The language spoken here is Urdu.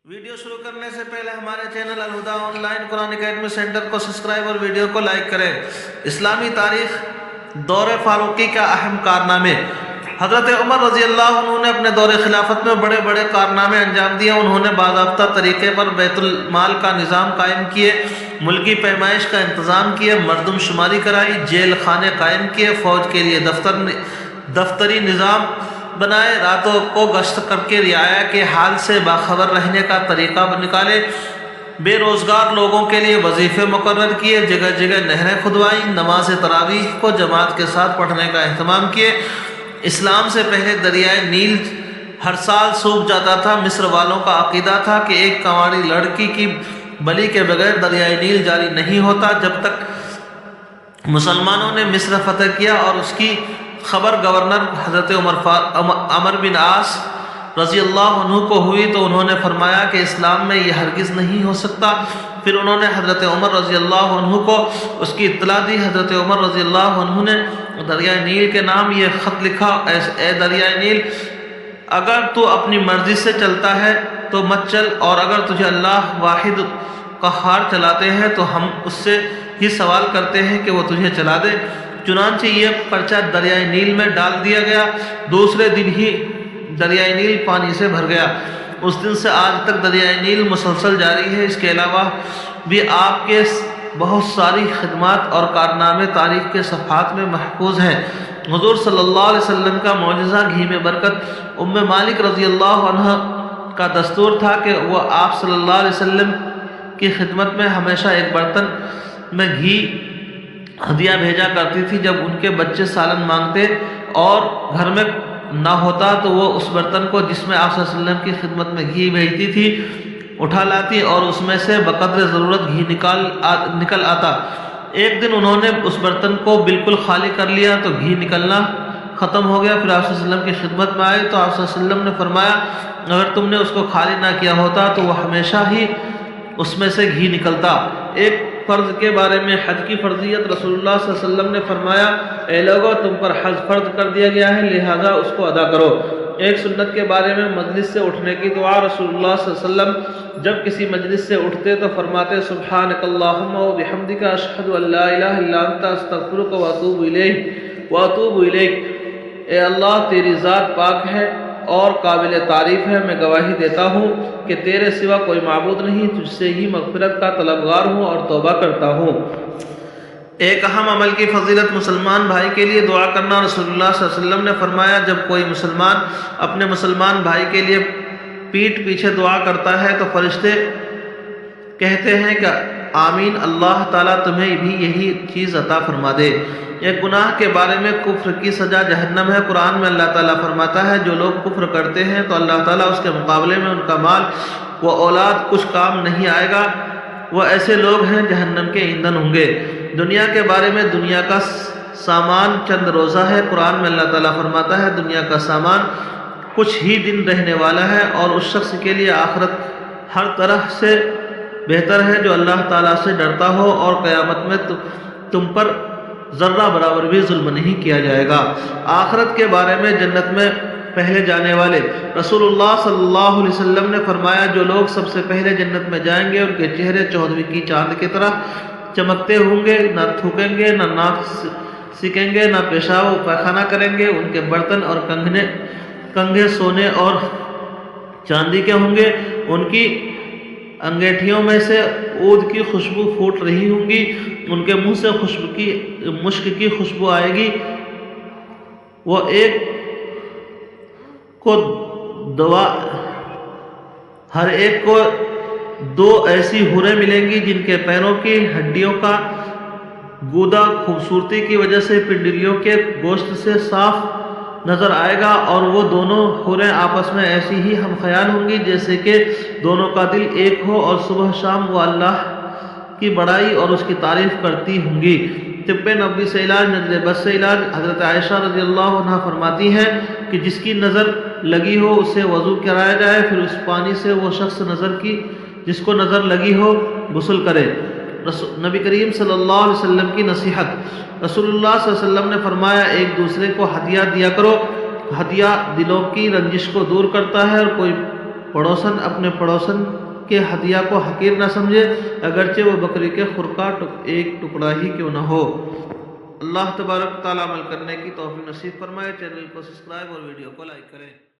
ویڈیو شروع کرنے سے پہلے ہمارے channel Alhuda online Quran academy centre کو سبسکرائب اور ویڈیو کو لائک کریں۔ اسلامی تاریخ دور فاروقی کا اہم کارنامے۔ حضرت عمر رضی اللہ عنہ نے اپنے دور خلافت میں بڑے بڑے کارنامے انجام دیے۔ انہوں نے باضابطہ طریقے پر بیت المال کا نظام قائم کیے، ملکی پیمائش کا انتظام کیے، مردم شماری کرائی، جیل خانے قائم کیے، فوج کے لیے دفتری نظام بنائے، راتوں کو گشت کر کے رعایا کے حال سے باخبر رہنے کا طریقہ نکالے، بے روزگار لوگوں کے لیے وظیفے مقرر کیے، جگہ جگہ نہریں کھدوائیں، نماز تراویح کو جماعت کے ساتھ پڑھنے کا اہتمام کیے۔ اسلام سے پہلے دریائے نیل ہر سال سوکھ جاتا تھا۔ مصر والوں کا عقیدہ تھا کہ ایک کنواری لڑکی کی بلی کے بغیر دریائے نیل جاری نہیں ہوتا۔ جب تک مسلمانوں نے مصر فتح کیا اور اس کی خبر گورنر حضرت عمر بن عاص رضی اللہ عنہ کو ہوئی تو انہوں نے فرمایا کہ اسلام میں یہ ہرگز نہیں ہو سکتا۔ پھر انہوں نے حضرت عمر رضی اللہ عنہ کو اس کی اطلاع دی۔ حضرت عمر رضی اللہ عنہ نے دریائے نیل کے نام یہ خط لکھا: اے دریائے نیل، اگر تو اپنی مرضی سے چلتا ہے تو مت چل، اور اگر تجھے اللہ واحد قہار چلاتے ہیں تو ہم اس سے ہی سوال کرتے ہیں کہ وہ تجھے چلا دے۔ چنانچہ یہ پرچہ دریائے نیل میں ڈال دیا گیا۔ دوسرے دن ہی دریائے نیل پانی سے بھر گیا۔ اس دن سے آج تک دریائے نیل مسلسل جاری ہے۔ اس کے علاوہ بھی آپ کے بہت ساری خدمات اور کارنامے تاریخ کے صفحات میں محفوظ ہیں۔ حضور صلی اللہ علیہ وسلم کا معجزہ گھی میں برکت۔ ام مالک رضی اللہ عنہ کا دستور تھا کہ وہ آپ صلی اللہ علیہ وسلم کی خدمت میں ہمیشہ ایک برتن میں گھی ہدیہ بھیجا کرتی تھی۔ جب ان کے بچے سالن مانگتے اور گھر میں نہ ہوتا تو وہ اس برتن کو جس میں آپ صلی اللہ علیہ وسلم کی خدمت میں گھی بھیجتی تھی اٹھا لاتی اور اس میں سے بقدر ضرورت گھی نکل آتا۔ ایک دن انہوں نے اس برتن کو بالکل خالی کر لیا تو گھی نکلنا ختم ہو گیا۔ پھر آپ صلی اللہ علیہ وسلم کی خدمت میں آئے تو آپ صلی اللہ علیہ وسلم نے فرمایا، اگر تم نے اس کو خالی نہ کیا ہوتا تو وہ ہمیشہ ہی اس میں سے گھی نکلتا۔ ایک فرض کے بارے میں، حج کی فرضیت، رسول اللہ صلی اللہ علیہ وسلم نے فرمایا، اے لوگو، تم پر حج فرض کر دیا گیا ہے، لہذا اس کو ادا کرو۔ ایک سنت کے بارے میں، مجلس سے اٹھنے کی دعا۔ رسول اللہ صلی اللہ علیہ وسلم جب کسی مجلس سے اٹھتے تو فرماتے، سبحانک اللہم و بحمدک، اشہد ان لا الہ الا انت، استغفرک و اتوب الیک۔ اے اللہ، تیری ذات پاک ہے اور قابل تعریف ہے، میں گواہی دیتا ہوں کہ تیرے سوا کوئی معبود نہیں، تجھ سے ہی مغفرت کا طلبگار ہوں اور توبہ کرتا ہوں۔ ایک اہم عمل کی فضیلت، مسلمان بھائی کے لیے دعا کرنا۔ رسول اللہ صلی اللہ علیہ وسلم نے فرمایا، جب کوئی مسلمان اپنے مسلمان بھائی کے لیے پیٹھ پیچھے دعا کرتا ہے تو فرشتے کہتے ہیں کہ آمین، اللہ تعالیٰ تمہیں بھی یہی چیز عطا فرما دے۔ ایک گناہ کے بارے میں، کفر کی سزا جہنم ہے۔ قرآن میں اللہ تعالیٰ فرماتا ہے، جو لوگ کفر کرتے ہیں تو اللہ تعالیٰ اس کے مقابلے میں ان کا مال و اولاد کچھ کام نہیں آئے گا، وہ ایسے لوگ ہیں جہنم کے ایندھن ہوں گے۔ دنیا کے بارے میں، دنیا کا سامان چند روزہ ہے۔ قرآن میں اللہ تعالیٰ فرماتا ہے، دنیا کا سامان کچھ ہی دن رہنے والا ہے، اور اس شخص کے لیے آخرت ہر طرح سے بہتر ہے جو اللہ تعالیٰ سے ڈرتا ہو، اور قیامت میں تم پر ذرہ برابر بھی ظلم نہیں کیا جائے گا۔ آخرت کے بارے میں، جنت میں پہلے جانے والے، رسول اللہ صلی اللہ علیہ وسلم نے فرمایا، جو لوگ سب سے پہلے جنت میں جائیں گے ان کے چہرے 14ویں کی چاند کی طرح چمکتے ہوں گے، نہ تھوکیں گے، نہ ناک سکیں گے، نہ پیشاب و پیخانہ کریں گے۔ ان کے برتن اور کنگھے سونے اور چاندی کے ہوں گے۔ ان کی انگیٹھیوں میں سے عود کی خوشبو پھوٹ رہی ہوں گی۔ ان کے منہ سے مشک کی خوشبو آئے گی۔ وہ ہر ایک کو دو ایسی حوریں ملیں گی جن کے پیروں کی ہڈیوں کا گودا خوبصورتی کی وجہ سے پنڈلیوں کے گوشت سے صاف نظر آئے گا، اور وہ دونوں حوریں آپس میں ایسی ہی ہم خیال ہوں گی جیسے کہ دونوں کا دل ایک ہو، اور صبح شام وہ اللہ کی بڑائی اور اس کی تعریف کرتی ہوں گی۔ طب نبوی سے علاج، نظر بد سے علاج۔ حضرت عائشہ رضی اللہ عنہ فرماتی ہیں کہ جس کی نظر لگی ہو اسے وضو کرایا جائے، پھر اس پانی سے وہ شخص جس کو نظر لگی ہو غسل کرے۔ نبی کریم صلی اللہ علیہ وسلم کی نصیحت، رسول اللہ صلی اللہ علیہ وسلم نے فرمایا، ایک دوسرے کو ہدیہ دیا کرو۔ ہدیہ دلوں کی رنجش کو دور کرتا ہے، اور کوئی پڑوسن اپنے پڑوسن کے ہدیہ کو حقیر نہ سمجھے، اگرچہ وہ بکری کے خر کا ایک ٹکڑا ہی کیوں نہ ہو۔ اللہ تبارک تعالیٰ عمل کرنے کی توفیق نصیب فرمائے۔ چینل کو سبسکرائب اور ویڈیو کو لائک کریں۔